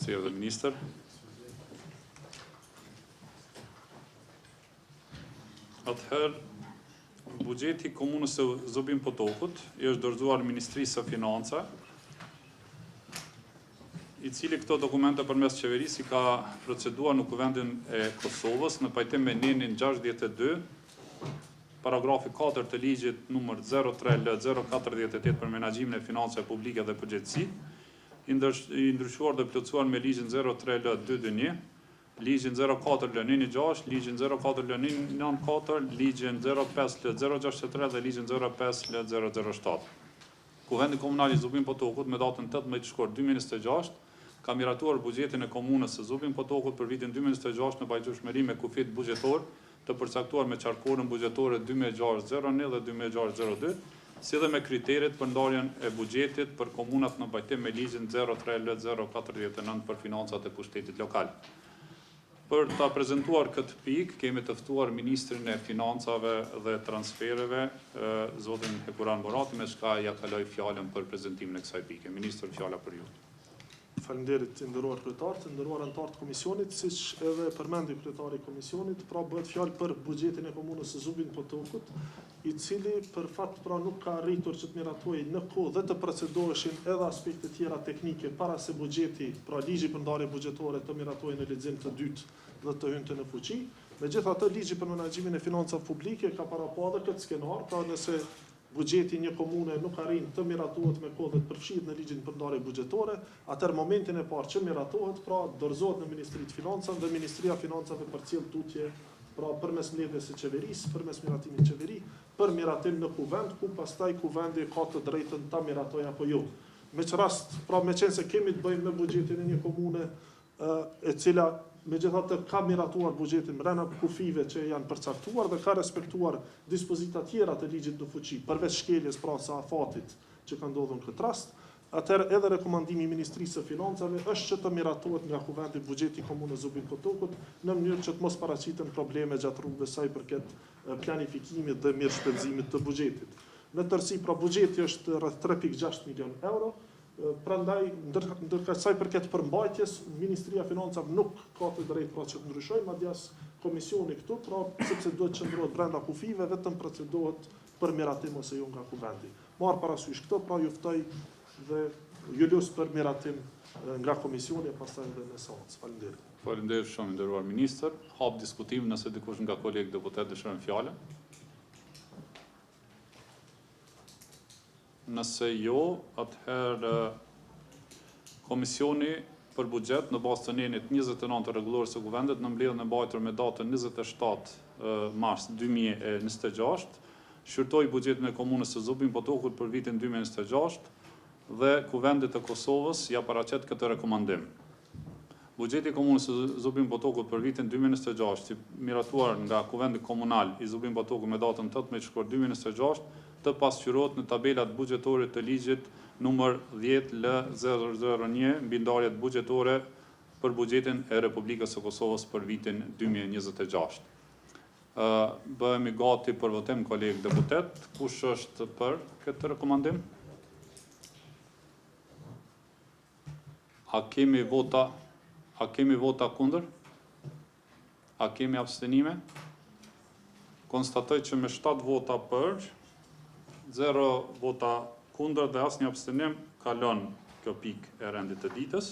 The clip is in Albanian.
mirë se erdhe ministër. Atëherë, buxheti i komunës së Zubin Potokut i është dorëzuar Ministrisë së Financa, i cili këto dokumente përmes qeverisë i ka proceduar në Kuvendin e Kosovës në pajtim me nenin 62, paragrafi 4 të ligjit numër 03L048 për menaxhimin e financave publike dhe përgjegjësi, i ndryshuar dhe plotësuar me ligjin 03L221, ligjin 04L116, ligjin 04L194, ligjin 05L063 dhe ligjin 05L007. Kuvendi Komunal i Zubin Potokut me datën 18 shkort 2026 ka miratuar buxhetin e komunës së Zubin Potokut për vitin 2026 në pajtueshmëri me kufit buxhetor të përcaktuar me qarkullën buxhetore 2601 dhe 2602, si dhe me kriteret për ndarjen e buxhetit për komunat në pajtim me ligjin 03L049 për financat e pushtetit lokal. Për ta prezantuar këtë pikë, kemi të ftuar Ministrin e Financave dhe Transfereve, zotin Hekuran Borati, me shka ja kaloj fjalën për prezantimin e kësaj pike. Ministër, fjala për ju. Faleminderit të nderuar kryetar, të nderuar anëtar të komisionit, siç edhe përmendi kryetari i komisionit, pra bëhet fjalë për buxhetin e komunës së Zubin Potokut, i cili për fat pra nuk ka arritur që të miratojë në kohë dhe të procedoheshin edhe aspekte tjera teknike para se buxheti, pra ligji për ndarje buxhetore të miratojë në lexim të dytë dhe të hynte në fuqi. Megjithatë, ligji për menaxhimin e financave publike ka parapo edhe këtë skenar, pra nëse buxheti një komune nuk arrin të miratohet me kohë dhe të përfshihet në ligjin për ndarje buxhetore, atëherë momentin e parë që miratohet, pra dorëzohet në Ministrinë e Financave dhe Ministria e Financave përcjell tutje, pra përmes mbledhjes së qeverisë, përmes miratimit qeveri, për miratim në kuvend, ku pastaj kuvendi ka të drejtën ta miratojë apo jo. Me që rast, pra me qenë se kemi të bëjmë me buxhetin e një komune e cila megjithatë ka miratuar buxhetin brenda kufive që janë përcaktuar dhe ka respektuar dispozita tjera të ligjit në fuqi, përveç shkeljes pra së afatit që ka ndodhur në këtë rast, atëherë edhe rekomandimi i Ministrisë së Financave është që të miratohet nga kuvendi buxheti i komunës Zubin Potokut në mënyrë që të mos paraqiten probleme gjatë rrugës sa i përket planifikimit dhe mirë shpenzimit të buxhetit. Në tërësi, pra buxheti është rreth 3.6 milion euro. Prandaj, ndërka sa i përket përmbajtjes, Ministria e Financave nuk ka të drejtë pra që të ndryshojë, madje as komisioni këtu, pra sepse duhet të qëndrohet brenda kufive, vetëm procedohet për miratim ose jo nga kuvendi. Marr parasysh këtë, pra ju ftoj dhe ju lut për miratim nga komisioni e pastaj edhe në seancë. Faleminderit. Faleminderit shumë, nderuar ministër. Hap diskutim nëse dikush nga kolegë deputet dëshiron fjalën. Nëse jo, atëherë Komisioni për buxhet në bazë të nenit 29 të rregullorës së kuvendit në mbledhjen e mbajtur me datën 27 mars 2026, shqyrtoi buxhetin e komunës së Zubin Potokut për vitin 2026 dhe Kuvendit të Kosovës ja paraqet këtë rekomandim. Buxheti i komunës së Zubin Potokut për vitin 2026, miratuar nga Kuvendi Komunal i Zubin Potokut me datën 18 shkort 2026, të pasqyrohet në tabelat buxhetore të ligjit numër 10L001 mbi ndarjet buxhetore për buxhetin e Republikës së Kosovës për vitin 2026. Bëhemi gati për votim, kolegë deputet. Kush është për këtë rekomandim? A kemi vota kundër? A kemi abstenime? Konstatoj që me 7 vota për, 0 vota kundër dhe asnjë abstenim, kalon kjo pikë e rendit të ditës.